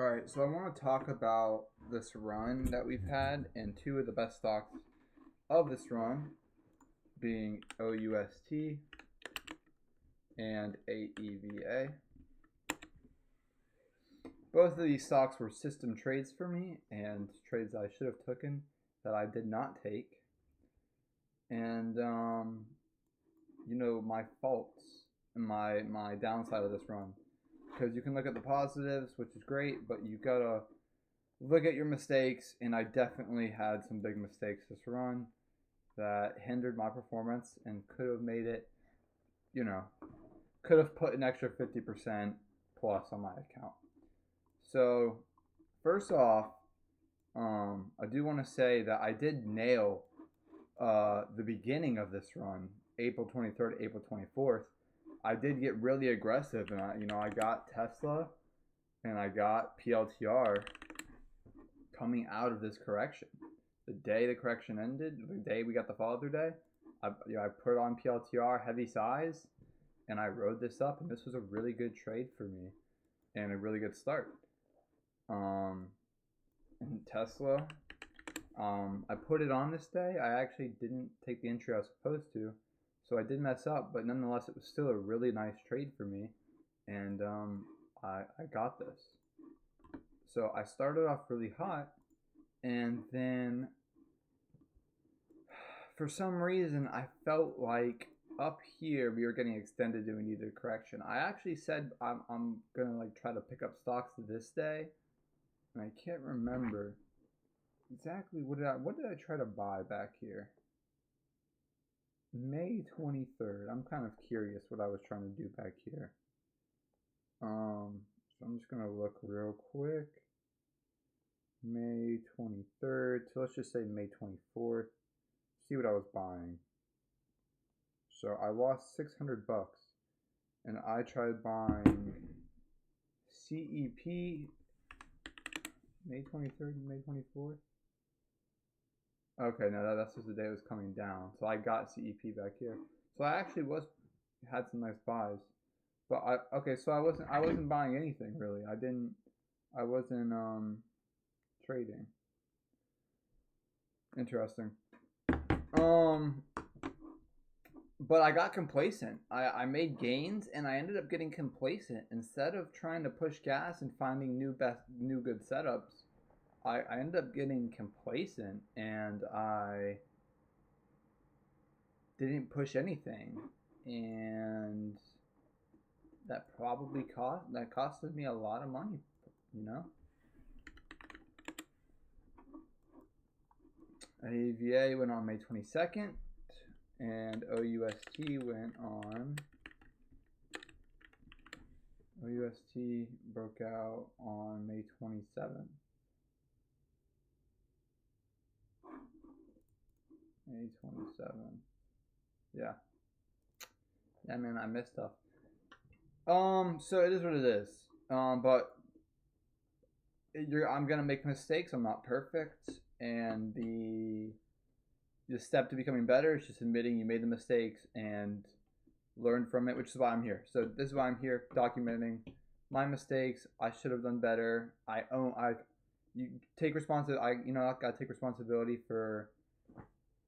Right, so I want to talk about this run that we've had and two of the best stocks of this run being OUST and AEVA. Both of these stocks were system trades for me and trades I should have taken that I did not take. And my faults and my downside of this run. Because you can look at the positives, which is great, but you gotta look at your mistakes, and I definitely had some big mistakes this run that hindered my performance and could have made it, could have put an extra 50% plus on my account. So, first off, I do want to say that I did nail the beginning of this run, April 23rd, April 24th. I did get really aggressive, and I got Tesla and I got PLTR coming out of this correction. The day the correction ended, the day we got the follow through day, I put on PLTR heavy size, and I rode this up, and this was a really good trade for me and a really good start. And Tesla, I put it on this day. I actually didn't take the entry I was supposed to. So I did mess up, but nonetheless, it was still a really nice trade for me, and I got this. So I started off really hot, and then for some reason, I felt like up here we were getting extended and we needed a correction. I actually said I'm gonna try to pick up stocks this day, and I can't remember exactly what did I try to buy back here. May 23rd. I'm kind of curious what I was trying to do back here. So I'm just going to look real quick. May 23rd. So let's just say May 24th. See what I was buying. So I lost $600 and I tried buying CEP May 23rd and May 24th. Okay, no, that's just the day it was coming down. So I got CEP back here. So I actually had some nice buys. But so I wasn't buying anything really. I wasn't trading. Interesting. But I got complacent. I made gains and I ended up getting complacent. Instead of trying to push gas and finding new good setups, I ended up getting complacent and I didn't push anything, and that probably costed me a lot of money, AVA went on May 22nd, and OUST went on. OUST broke out on May 27th. May 27. Yeah, man, I missed stuff. So it is what it is. But I'm gonna make mistakes. I'm not perfect, and the step to becoming better is just admitting you made the mistakes and learn from it, which is why I'm here. So this is why I'm here, documenting my mistakes. I should have done better. You take responsibility. I gotta take responsibility for.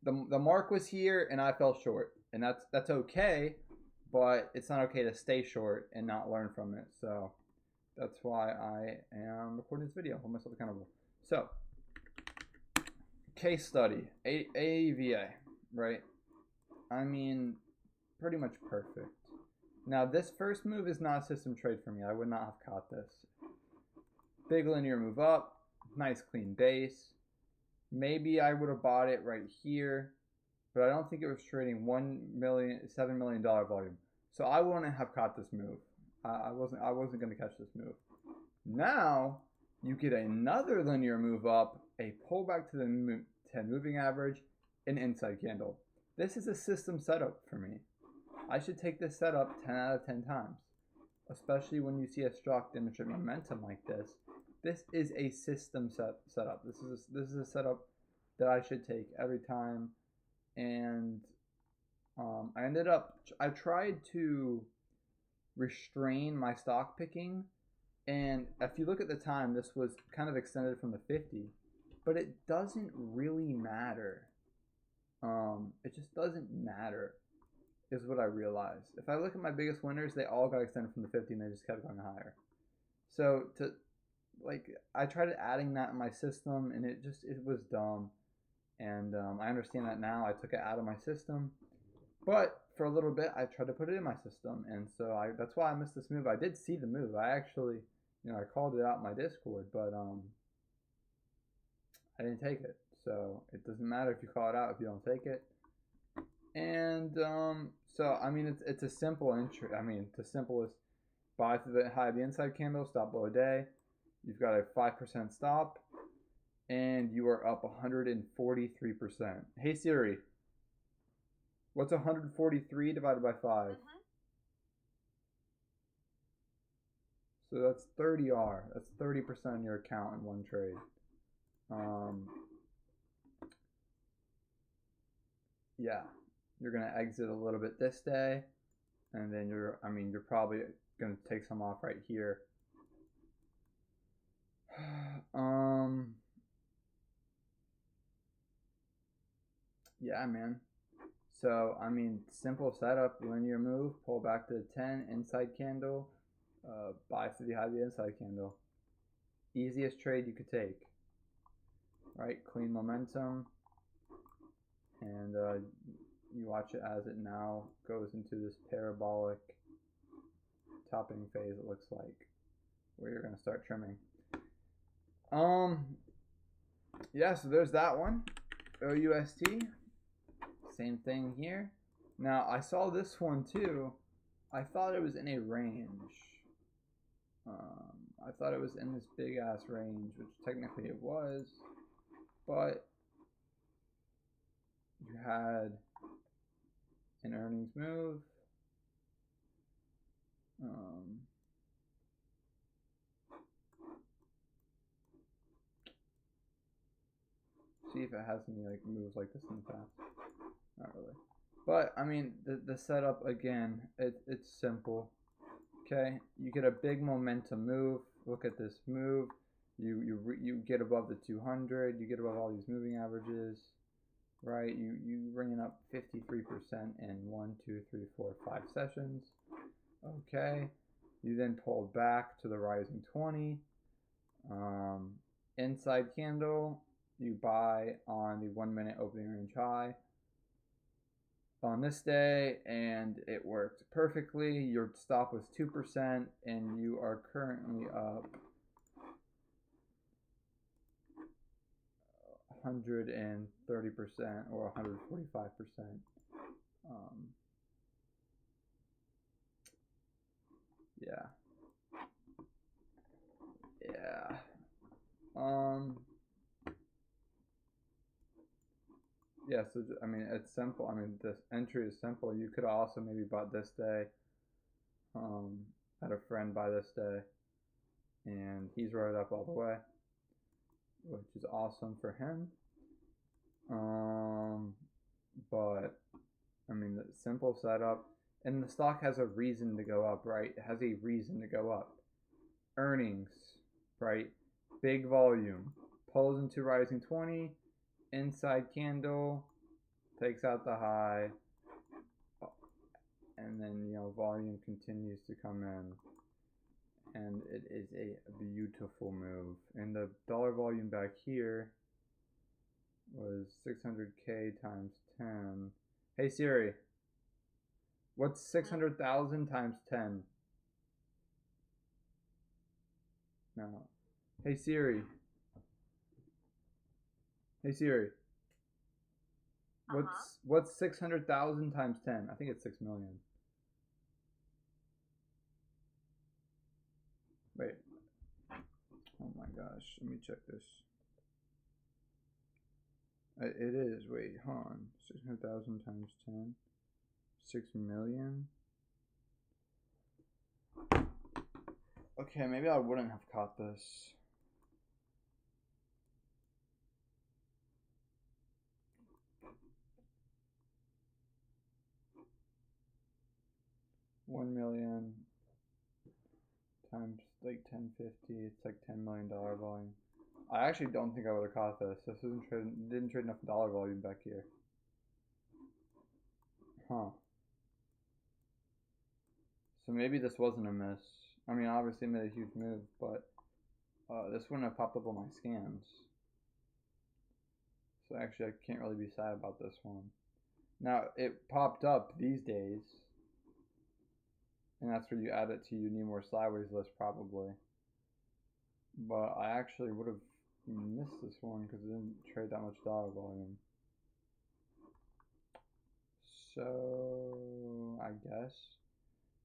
The mark was here and I fell short, and that's okay, but it's not okay to stay short and not learn from it. So that's why I am recording this video, hold myself accountable. So case study, AEVA, right? I mean, pretty much perfect. Now this first move is not a system trade for me. I would not have caught this. Big linear move up, nice clean base. Maybe I would have bought it right here, but I don't think it was trading $7 million volume. So I wouldn't have caught this move. I wasn't going to catch this move. Now you get another linear move up, a pullback to the 10 moving average, an inside candle. This is a system setup for me. I should take this setup 10 out of 10 times, especially when you see a stock demonstrate momentum like this. This is a system setup. This is a setup that I should take every time, and I tried to restrain my stock picking And if you look at the time, this was kind of extended from the 50, but it doesn't really matter. It just doesn't matter, is what I realized. If I look at my biggest winners, they all got extended from the 50 and they just kept going higher. So I tried adding that in my system and it was dumb. And I understand that now. I took it out of my system, but for a little bit I tried to put it in my system, and so that's why I missed this move. I did see the move. I actually, I called it out in my Discord, but I didn't take it. So it doesn't matter if you call it out if you don't take it. And so I mean it's a simple entry. I mean the simplest: buy through the high of the inside candle, stop below a day. You've got a 5% stop, and you are up 143%. Hey Siri, what's 143 divided by 5? So that's 30R. That's 30% of your account in one trade. Yeah, you're gonna exit a little bit this day, and then you're probably gonna take some off right here. Yeah, man. So I mean, simple setup, linear move, pull back to the 10, inside candle, buy through the high of the inside candle. Easiest trade you could take. Right, clean momentum, and you watch it as it now goes into this parabolic topping phase, it looks like, where you're going to start trimming. Yeah, so there's that one. OUST, same thing here. Now I saw this one too. I thought it was in a range. I thought it was in this big ass range, which technically it was, but you had an earnings move. See if it has any like moves like this in the past. Not really. But I mean, the setup again, it's simple. Okay, you get a big momentum move. Look at this move. You get above the 200. You get above all these moving averages, right? You bringing up 53% in 1, 2, 3, 4, 5 sessions. Okay, you then pulled back to the rising 20. Inside candle, you buy on the 1 minute opening range high on this day, and it worked perfectly. Your stop was 2%, and you are currently up 130% or 145%. Yeah. Yeah, so I mean, it's simple. I mean, this entry is simple. You could also maybe bought this day. Had a friend buy this day, and he's right up all the way, which is awesome for him. But I mean, the simple setup, and the stock has a reason to go up, right? It has a reason to go up. Earnings, right? Big volume, pulls into rising 20, inside candle, takes out the high, and then volume continues to come in, and it is a beautiful move. And the dollar volume back here was 600K times 10. Hey Siri, what's 600,000 times 10? No. Hey Siri. Hey Siri. What's 600,000 times 10? I think it's 6 million. Wait. Oh my gosh. Let me check this. It is. Wait, hold on. 600,000 times 10. 6 million. Okay, maybe I wouldn't have caught this. $1 million times like 1050. It's like $10 million volume. I actually don't think I would have caught this. This didn't trade enough dollar volume back here. Huh. So maybe this wasn't a miss. I mean, obviously it made a huge move, but this wouldn't have popped up on my scans. So actually I can't really be sad about this one. Now, it popped up these days. And that's where you add it to your need more sideways list probably. But I actually would have missed this one because it didn't trade that much dollar volume. So I guess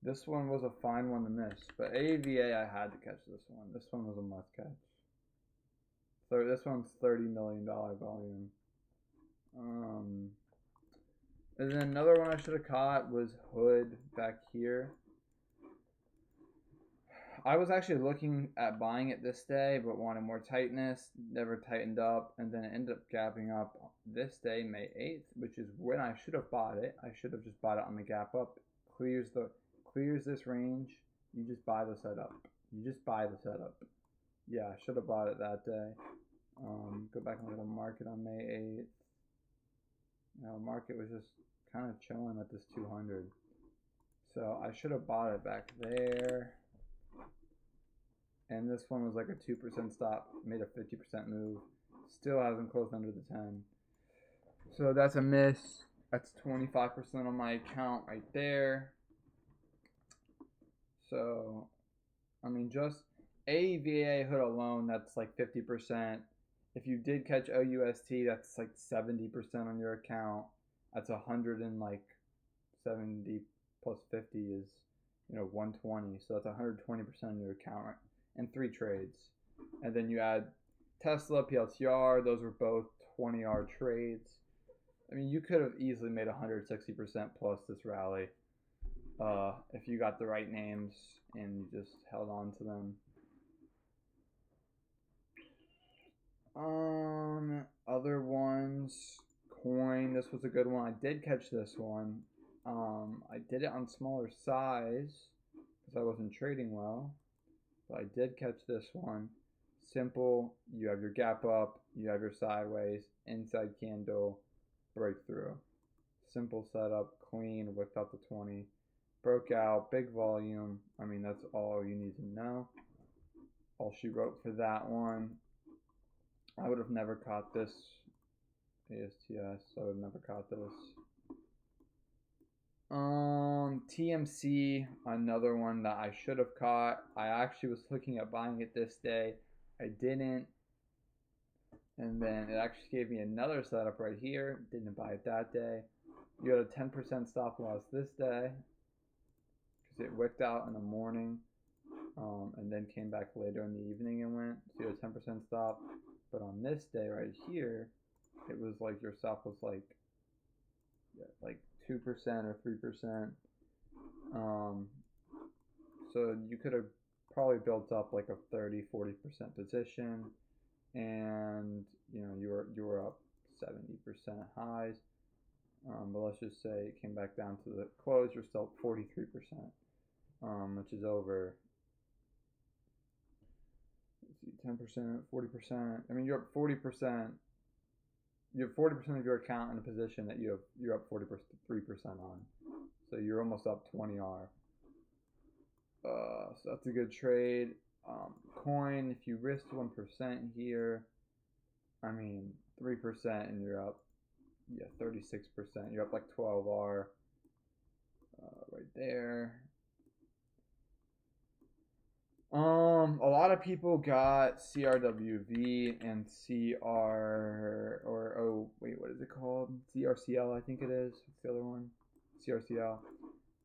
this one was a fine one to miss. But AEVA, I had to catch this one. This one was a must catch. So this one's $30 million volume. And then another one I should have caught was HOOD back here. I was actually looking at buying it this day, but wanted more tightness, never tightened up, and then it ended up gapping up this day, May 8th, which is when I should have bought it. I should have just bought it on the gap up. Clears this range. You just buy the setup. You just buy the setup. Yeah, I should have bought it that day. Go back and look at the market on May 8th. You know, market was just kind of chilling at this 200. So I should have bought it back there. And this one was like a 2% stop, made a 50% move. Still hasn't closed under the 10. So that's a miss. That's 25% on my account right there. So, I mean, just AEVA HOOD alone, that's like 50%. If you did catch OUST, that's like 70% on your account. That's 170 plus 50 is, 120. So that's 120% on your account, right? And 3 trades. And then you add Tesla, PLTR, those were both 20R trades. I mean, you could have easily made 160% plus this rally if you got the right names and you just held on to them. Other ones, coin, this was a good one. I did catch this one. I did it on smaller size because I wasn't trading well. But I did catch this one. Simple, you have your gap up, you have your sideways, inside candle, breakthrough. Simple setup, clean, whipped out the 20. Broke out, big volume. I mean, that's all you need to know. All she wrote for that one. I would have never caught this ASTS. I would have never caught this. TMC, another one that I should have caught. I actually was looking at buying it this day. I didn't. And then it actually gave me another setup right here. Didn't buy it that day. You had a 10% stop loss this day because it wicked out in the morning and then came back later in the evening and went. So you had a 10% stop. But on this day right here, it was like your stop was like 2% or 3%. So you could have probably built up like a 30-40% position, and you were up 70% highs. But let's just say it came back down to the close, you're still 43%, which is over. Let's see, 10%, 40%. I mean, you're up 40%. You have 40% of your account in a position that you're up 43% on. So you're almost up 20R. So that's a good trade. Coin, if you risked 1% here, I mean 3% and you're up 36%. You're up like 12R right there. A lot of people got CRWV and what is it called? CRCL, I think it is. What's the other one? CRCL.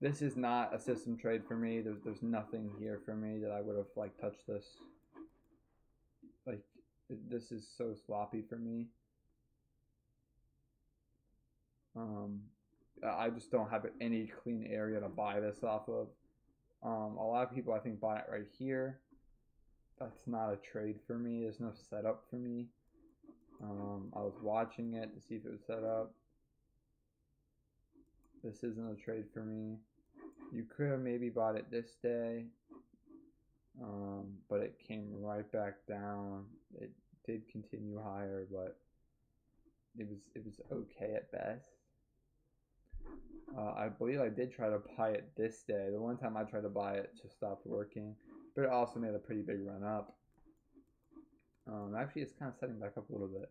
This is not a system trade for me. There's nothing here for me that I would have touched this. This is so sloppy for me. I just don't have any clean area to buy this off of. A lot of people I think buy it right here. That's not a trade for me. There's no setup for me. I was watching it to see if it was set up. This isn't a trade for me. You could have maybe bought it this day. but it came right back down. It did continue higher, but it was okay at best. I believe I did try to buy it this day. The one time I tried to buy it, just stopped working, but it also made a pretty big run up. Actually, it's kind of setting back up a little bit,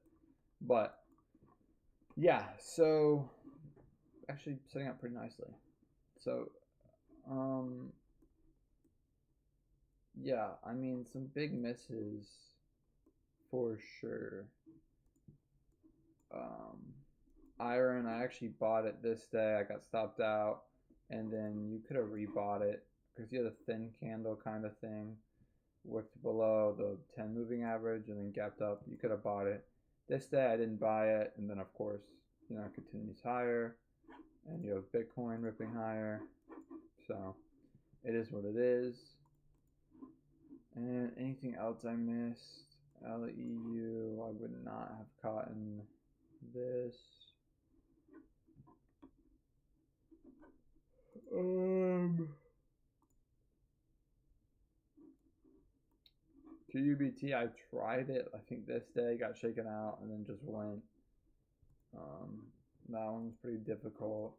but yeah. So actually, setting up pretty nicely. So, yeah. I mean, some big misses for sure. Iron, I actually bought it this day. I got stopped out, and then you could have rebought it because you had a thin candle kind of thing, worked below the 10 moving average, and then gapped up. You could have bought it. This day I didn't buy it, and then of course, it continues higher, and you have Bitcoin ripping higher. So it is what it is. And anything else I missed? LEU, I would not have caught in this. QUBT, I tried it, I think this day, got shaken out, and then just went. That one was pretty difficult.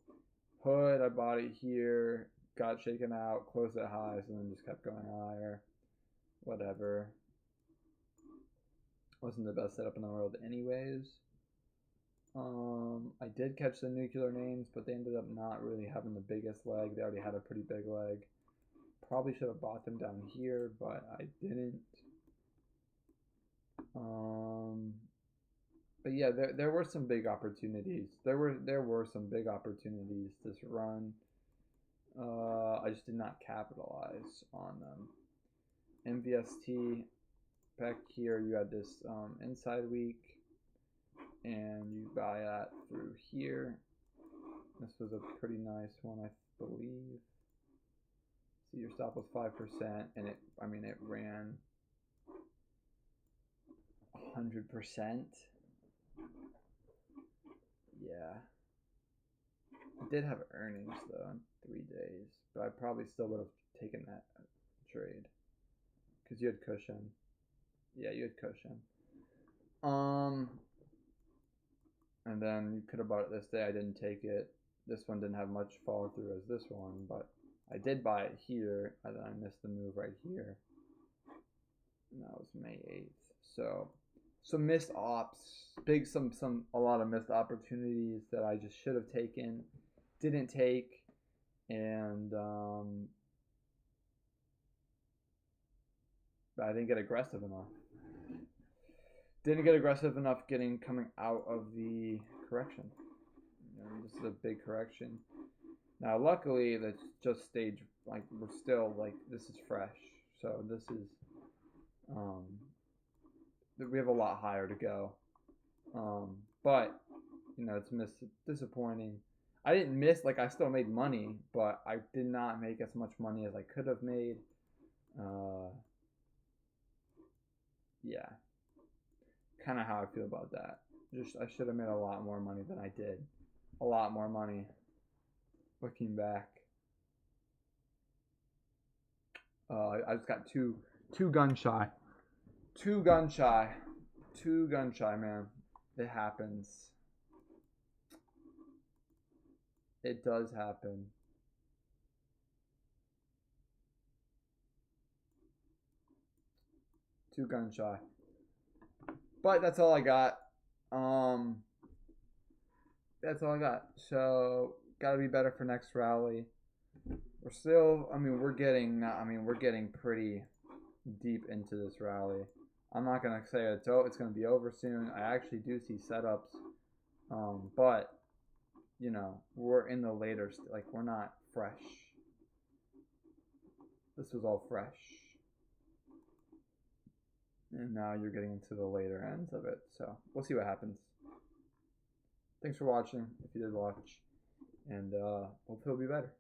Hood, I bought it here, got shaken out, closed at highs, and then just kept going higher. Whatever. Wasn't the best setup in the world anyways. I did catch the nuclear names, but they ended up not really having the biggest leg. They already had a pretty big leg. Probably should have bought them down here, but I didn't. But yeah, there were some big opportunities. There were some big opportunities this run. I just did not capitalize on them. MVST, back here you had this inside week, and you buy that through here. This was a pretty nice one, I believe. So your stop was 5%, and it ran 100%. Yeah. It did have earnings though in 3 days, but I probably still would have taken that trade because you had cushion. Yeah, you had cushion. And then you could have bought it this day. I didn't take it. This one didn't have much follow through as this one, but I did buy it here, and then I missed the move right here. And that was May 8th. So some missed ops, a lot of missed opportunities that I just should have taken, didn't take, and I didn't get aggressive enough. Didn't get aggressive enough coming out of the correction. This is a big correction. Now, luckily, that's just stage, like, we're still, like, this is fresh. So this is, we have a lot higher to go. But, it's disappointing. I didn't miss, like, I still made money, but I did not make as much money as I could have made. Yeah. Kind of how I feel about that. I should have made a lot more money than I did. A lot more money. Looking back. I just got too gun shy. Too gun shy, man. It happens. It does happen. Too gun shy. But that's all I got. That's all I got. So gotta be better for next rally. We're still, we're getting pretty deep into this rally. I'm not gonna say it's gonna be over soon. I actually do see setups, but we're in the later, like, we're not fresh. This was all fresh. And now you're getting into the later ends of it. So we'll see what happens. Thanks for watching, if you did watch. And hopefully it'll be better.